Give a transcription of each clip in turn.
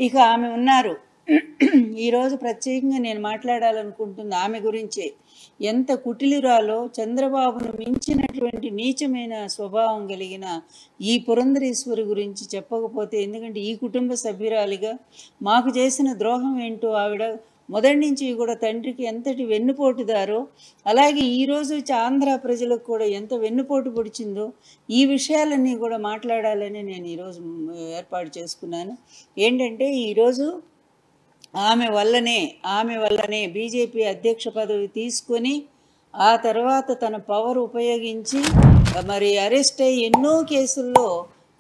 ఇక ఆమె ఉన్నారు. ఈరోజు ప్రత్యేకంగా నేను మాట్లాడాలనుకుంటుంది ఆమె గురించే. ఎంత కుటిలురాలో, చంద్రబాబును మించినటువంటి నీచమైన స్వభావం కలిగిన ఈ పురంధరేశ్వరి గురించి చెప్పకపోతే, ఎందుకంటే ఈ కుటుంబ సభ్యురాలిగా మాకు చేసిన ద్రోహం ఏంటో ఆవిడ మొదటి నుంచి కూడా తండ్రికి ఎంతటి వెన్నుపోటుదారో, అలాగే ఈరోజు ఆంధ్ర ప్రజలకు కూడా ఎంత వెన్నుపోటు పొడిచిందో, ఈ విషయాలన్నీ కూడా మాట్లాడాలని నేను ఈరోజు ఏర్పాటు చేసుకున్నాను. ఏంటంటే ఈరోజు ఆమె వల్లనే బీజేపీ అధ్యక్ష పదవి తీసుకొని ఆ తర్వాత తన పవర్ ఉపయోగించి మరి అరెస్ట్ అయ్యి ఎన్నో కేసుల్లో,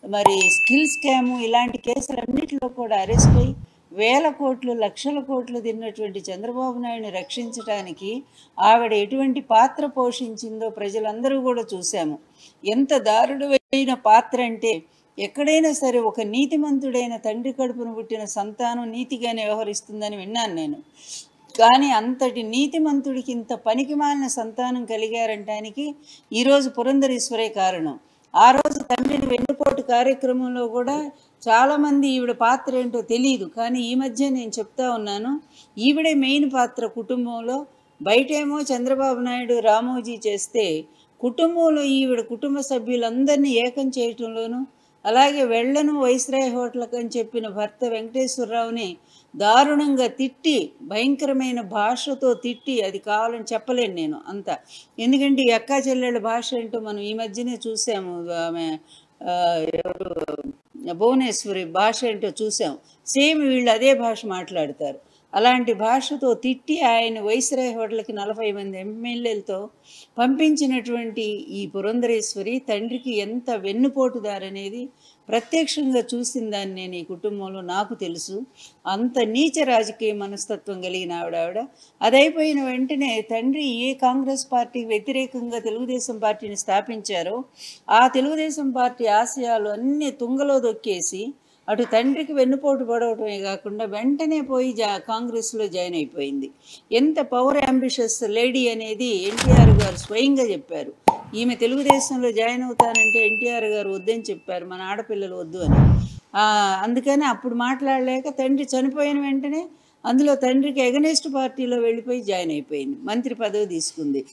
మరి స్కిల్ స్కాము ఇలాంటి కేసులన్నింటిలో కూడా అరెస్ట్ అయ్యి వేల కోట్లు లక్షల కోట్లు తిన్నటువంటి చంద్రబాబు నాయుడిని రక్షించడానికి ఆవిడ ఎటువంటి పాత్ర పోషించిందో ప్రజలందరూ కూడా చూశాము. ఎంత దారుణమైన పాత్ర అంటే, ఎక్కడైనా సరే ఒక నీతిమంతుడైన తండ్రి కడుపును పుట్టిన సంతానం నీతిగానే వ్యవహరిస్తుందని విన్నాను నేను. కానీ అంతటి నీతిమంతుడికి ఇంత పనికిమాలిన సంతానం కలిగారంటానికి ఈరోజు పురంధరేశ్వరే కారణం. ఆ రోజు తండ్రిని వెన్నుపోటు కార్యక్రమంలో కూడా చాలామంది ఈవిడ పాత్ర ఏంటో తెలియదు, కానీ ఈ మధ్య నేను చెప్తా ఉన్నాను, ఈవిడే మెయిన్ పాత్ర కుటుంబంలో. బయటేమో చంద్రబాబు నాయుడు రామోజీ చేస్తే, కుటుంబంలో ఈవిడ కుటుంబ సభ్యులందరినీ ఏకం చేయటంలోనూ, అలాగే వెళ్ళను వైస్రాయ్ హోటల్కి అని చెప్పిన భర్త వెంకటేశ్వరరావుని దారుణంగా తిట్టి, భయంకరమైన భాషతో తిట్టి, అది కావాలని చెప్పలేను నేను అంతా, ఎందుకంటే ఈ అక్కా చెల్లెళ్ళ భాష ఏంటో మనం ఈ మధ్యనే చూసాము. ఆమె ఎవరు భువనేశ్వరి భాష ఏంటో చూసాం. సేమ్ వీళ్ళు అదే భాష మాట్లాడతారు. అలాంటి భాషతో తిట్టి ఆయన వైస్రాయ్ హోటల్కి 40 మంది ఎమ్మెల్యేలతో పంపించినటువంటి ఈ పురంధరేశ్వరి తండ్రికి ఎంత వెన్నుపోటుదారనేది ప్రత్యక్షంగా చూసిన దాన్ని నేను ఈ కుటుంబంలో నాకు తెలుసు. అంత నీచ రాజకీయ మనస్తత్వం కలిగిన ఆవిడ. అదైపోయిన వెంటనే తండ్రి ఏ కాంగ్రెస్ పార్టీకి వ్యతిరేకంగా తెలుగుదేశం పార్టీని స్థాపించారో, ఆ తెలుగుదేశం పార్టీ ఆశయాలు అన్నీ తుంగలో దొక్కేసి అటు తండ్రికి వెన్నుపోటు పడవటమే కాకుండా వెంటనే పోయి కాంగ్రెస్లో జాయిన్ అయిపోయింది. ఎంత పవర్ అంబిషియస్ లేడీ అనేది ఎన్టీఆర్ గారు స్వయంగా చెప్పారు. ఈమె తెలుగుదేశంలో జాయిన్ అవుతానంటే ఎన్టీఆర్ గారు వద్దని చెప్పారు, మన ఆడపిల్లలు వద్దు అని. అందుకని అప్పుడు మాట్లాడలేక తండ్రి చనిపోయిన వెంటనే అందులో తండ్రికి ఎగనెస్ట్ పార్టీలో వెళ్ళిపోయి జాయిన్ అయిపోయింది. మంత్రి పదవి తీసుకుంది.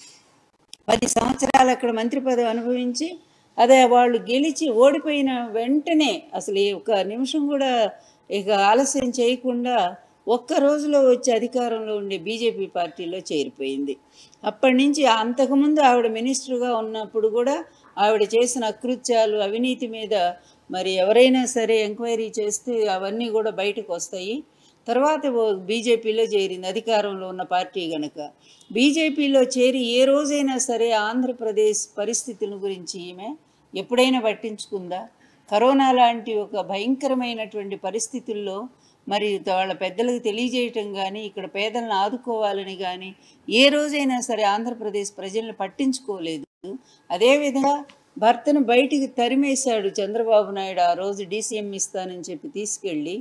10 సంవత్సరాలు అక్కడ మంత్రి పదవి అనుభవించి, అదే వాళ్ళు గెలిచి ఓడిపోయిన వెంటనే అసలు ఒక్క నిమిషం కూడా ఇక ఆలస్యం చేయకుండా ఒక్క రోజులో వచ్చి అధికారంలో ఉండే బీజేపీ పార్టీలో చేరిపోయింది. అప్పటి నుంచి అంతకుముందు ఆవిడ మినిస్టర్గా ఉన్నప్పుడు కూడా ఆవిడ చేసిన అకృత్యాలు, అవినీతి మీద మరి ఎవరైనా సరే ఎంక్వైరీ చేస్తే అవన్నీ కూడా బయటకు వస్తాయి. తర్వాత బీజేపీలో చేరింది, అధికారంలో ఉన్న పార్టీ కనుక. బీజేపీలో చేరి ఏ రోజైనా సరే ఆంధ్రప్రదేశ్ పరిస్థితుల గురించి ఈమె ఎప్పుడైనా పట్టించుకుందా? కరోనా లాంటి ఒక భయంకరమైనటువంటి పరిస్థితుల్లో మరి వాళ్ళ పెద్దలకు తెలియజేయటం కానీ, ఇక్కడ పేదలను ఆదుకోవాలని కానీ ఏ రోజైనా సరే ఆంధ్రప్రదేశ్ ప్రజలను పట్టించుకోలేదు. అదేవిధంగా భర్తను బయటికి తరిమేశాడు చంద్రబాబు నాయుడు. ఆ రోజు డీసీఎం ఇస్తానని చెప్పి తీసుకెళ్ళి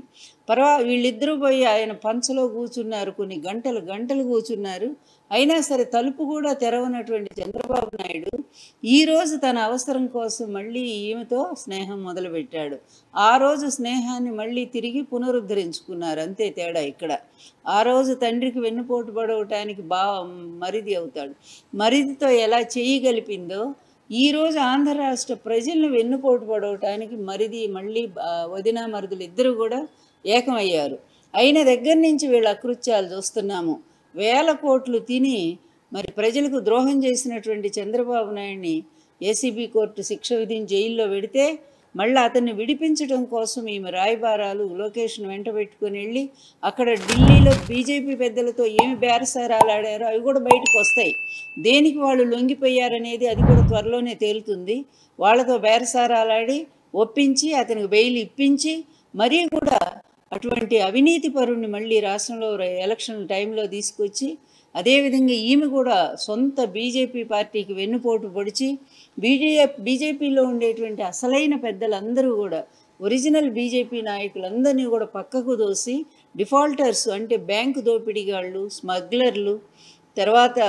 వీళ్ళిద్దరూ పోయి ఆయన పంచలో కూర్చున్నారు, కొన్ని గంటలు కూర్చున్నారు. అయినా సరే తలుపు కూడా తెరవనటువంటి చంద్రబాబు నాయుడు ఈరోజు తన అవసరం కోసం మళ్ళీ ఈమెతో స్నేహం మొదలుపెట్టాడు. ఆ రోజు స్నేహాన్ని మళ్ళీ తిరిగి పునరుద్ధరించుకున్నారు, అంతే తేడా ఇక్కడ. ఆ రోజు తండ్రికి వెన్నుపోటు పడవటానికి మరిది అవుతాడు. మరిదితో ఎలా చేయగలిపిందో ఈరోజు ఆంధ్ర రాష్ట్ర ప్రజలను వెన్నుపోటు పడవటానికి మరిది మళ్ళీ వదిన మరుదులు ఇద్దరు కూడా ఏకమయ్యారు. అయిన దగ్గర నుంచి వీళ్ళ అకృత్యాలు చూస్తున్నాము. వేల కోట్లు తిని మరి ప్రజలకు ద్రోహం చేసినటువంటి చంద్రబాబు నాయుడిని ఏసీబీ కోర్టు శిక్ష విధించి జైల్లో పెడితే, మళ్ళీ అతన్ని విడిపించడం కోసం ఈమె రాయబారాలు లొకేషన్ వెంట పెట్టుకుని వెళ్ళి అక్కడ ఢిల్లీలో బీజేపీ పెద్దలతో ఏమి బేరసారాలు ఆడారో అవి కూడా బయటకు వస్తాయి. దేనికి వాళ్ళు లొంగిపోయారనేది అది కూడా త్వరలోనే తేలుతుంది. వాళ్ళతో బేరసారాలు ఆడి ఒప్పించి అతనికి బెయిల్ ఇప్పించి మరీ కూడా అటువంటి అవినీతి పరుణ్ణి మళ్ళీ రాష్ట్రంలో ఎలక్షన్ టైంలో తీసుకొచ్చి, అదేవిధంగా ఈమె కూడా సొంత బీజేపీ పార్టీకి వెన్నుపోటు పొడిచి బీజేపీలో ఉండేటువంటి అసలైన పెద్దలందరూ కూడా ఒరిజినల్ బీజేపీ నాయకులందరినీ కూడా పక్కకు దోసి డిఫాల్టర్స్ అంటే బ్యాంకు దోపిడీగాళ్ళు, స్మగ్లర్లు, తర్వాత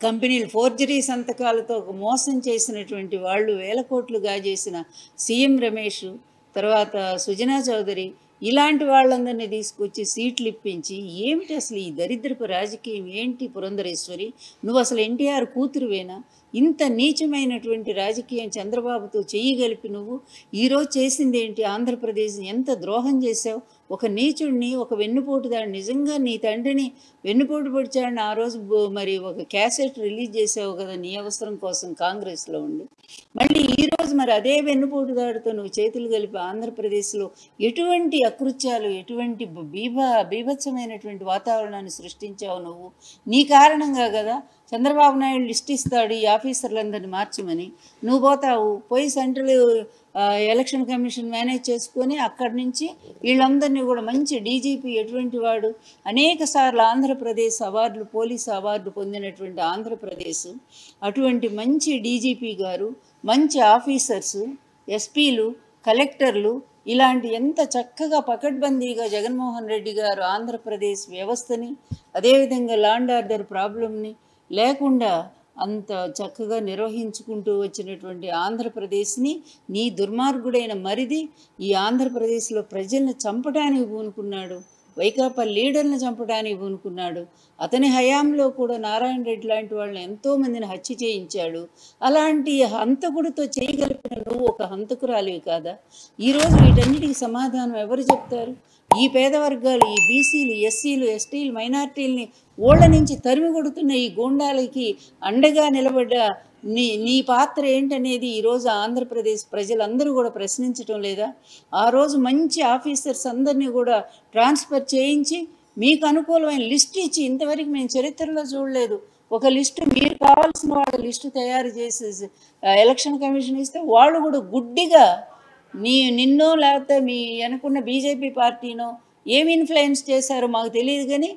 కంపెనీలు ఫోర్జరీ సంతకాలతో మోసం చేసినటువంటి వాళ్ళు, వేల కోట్లు గాజేసిన సీఎం రమేష్, తర్వాత సుజనా చౌదరి, ఇలాంటి వాళ్ళందరినీ తీసుకొచ్చి సీట్లు ఇప్పించి ఏమిటి అసలు ఈ దరిద్రపు రాజకీయం ఏంటి పురంధరేశ్వరి? నువ్వు అసలు ఎన్టీఆర్ కూతురువేనా? ఇంత నీచమైనటువంటి రాజకీయం చంద్రబాబుతో చేయగలిపి నువ్వు ఈరోజు చేసింది ఏంటి? ఆంధ్రప్రదేశ్ ఎంత ద్రోహం చేశావు? ఒక నీచుడిని, ఒక వెన్నుపోటుదాడు, నిజంగా నీ తండ్రిని వెన్నుపోటు పొడిచాడని ఆ రోజు మరి ఒక క్యాసెట్ రిలీజ్ చేసావు కదా నీ అవసరం కోసం కాంగ్రెస్లో ఉండి. మళ్ళీ ఈరోజు మరి అదే వెన్నుపోటుదాడితో నువ్వు చేతులు కలిపి ఆంధ్రప్రదేశ్లో ఎటువంటి అకృత్యాలు, ఎటువంటి బీభత్సమైనటువంటి వాతావరణాన్ని సృష్టించావు నువ్వు. నీ కారణంగా కదా చంద్రబాబు నాయుడు లిస్ట్ ఇస్తాడు ఈ ఆఫీసర్లందరినీ మార్చమని. నువ్వు పోతావు, పోయి సెంట్రల్ ఎలక్షన్ కమిషన్ మేనేజ్ చేసుకొని అక్కడి నుంచి వీళ్ళందరినీ కూడా మంచి డీజీపీ ఎటువంటి వాడు, అనేక సార్లు ఆంధ్రప్రదేశ్ అవార్డులు, పోలీసు అవార్డు పొందినటువంటి ఆంధ్రప్రదేశ్, అటువంటి మంచి డీజీపీ గారు, మంచి ఆఫీసర్సు, ఎస్పీలు, కలెక్టర్లు, ఇలాంటి ఎంత చక్కగా పకడ్బందీగా జగన్మోహన్ రెడ్డి గారు ఆంధ్రప్రదేశ్ వ్యవస్థని, అదేవిధంగా లాండ్ ఆర్డర్ ప్రాబ్లంని లేకుండా అంత చక్కగా నిర్వహించుకుంటూ వచ్చినటువంటి ఆంధ్రప్రదేశ్ని నీ దుర్మార్గుడైన మరిది ఈ ఆంధ్రప్రదేశ్లో ప్రజల్ని చంపడానికి పూనుకున్నాడు, వైకాపా లీడర్ని చంపడానికి పూనుకున్నాడు. అతని హయాంలో కూడా నారాయణ రెడ్డి లాంటి వాళ్ళని ఎంతోమందిని హత్య చేయించాడు. అలాంటి హంతకుడితో చేయగలిపిన నువ్వు ఒక హంతకురాలివి కాదా? ఈరోజు వీటన్నిటికి సమాధానం ఎవరు చెప్తారు? ఈ పేద వర్గాలు, ఈ బీసీలు, ఎస్సీలు, ఎస్టీలు, మైనార్టీలని ఓళ్ళ నుంచి తరిమి కొడుతున్న ఈ గూండాలకి అండగా నిలబడ్డ నీ పాత్ర ఏంటనేది ఈరోజు ఆంధ్రప్రదేశ్ ప్రజలందరూ కూడా ప్రశ్నించడం లేదా? ఆ రోజు మంచి ఆఫీసర్స్ అందరినీ కూడా ట్రాన్స్ఫర్ చేయించి మీకు అనుకూలమైన లిస్ట్ ఇచ్చి, ఇంతవరకు మేము చరిత్రలో చూడలేదు, ఒక లిస్టు మీరు కావాల్సిన వాళ్ళ లిస్టు తయారు చేసేసి ఎలక్షన్ కమిషన్ ఇస్తే వాళ్ళు కూడా గుడ్డిగా నిన్నో లేకపోతే మీ అనుకున్న బీజేపీ పార్టీనో ఏమి ఇన్ఫ్లుయెన్స్ చేశారో మాకు తెలియదు, కానీ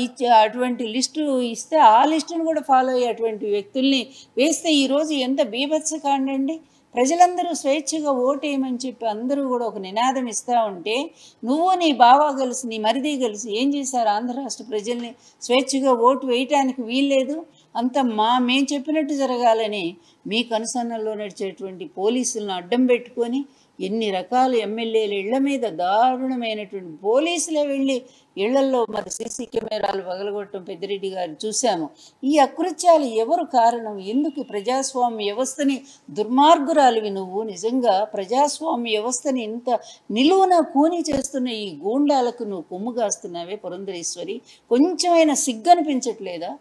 ఇచ్చే అటువంటి లిస్టు ఇస్తే ఆ లిస్టును కూడా ఫాలో అయ్యే అటువంటి వ్యక్తుల్ని వేస్తే ఈరోజు ఎంత బీభత్సకాండండి. ప్రజలందరూ స్వేచ్ఛగా ఓటేయమని చెప్పి అందరూ కూడా ఒక నినాదం ఇస్తూ ఉంటే నువ్వు నీ బావ కలిసి, నీ మరిది కలిసి ఏం చేశారు? ఆంధ్ర రాష్ట్ర ప్రజల్ని స్వేచ్ఛగా ఓటు వేయటానికి వీల్లేదు, అంత మేము చెప్పినట్టు జరగాలని మీ కనుసన్నల్లో నడిచేటువంటి పోలీసులను అడ్డం పెట్టుకొని ఎన్ని రకాల ఎమ్మెల్యేల ఇళ్ల మీద దారుణమైనటువంటి పోలీసులే వెళ్ళి ఇళ్లల్లో మరి సీసీ కెమెరాలు పగలగొట్టడం పెద్దిరెడ్డి గారు చూశాము. ఈ అకృత్యాలు ఎవరు కారణం? ఎందుకు ప్రజాస్వామ్య వ్యవస్థని దుర్మార్గురాలివి నువ్వు? నిజంగా ప్రజాస్వామ్య వ్యవస్థని ఇంత నిలువున కూని చేస్తున్న ఈ గూండాలకు నువ్వు కొమ్ము కాస్తున్నావే పురంధరేశ్వరి, కొంచెమైనా సిగ్గనిపించట్లేదా?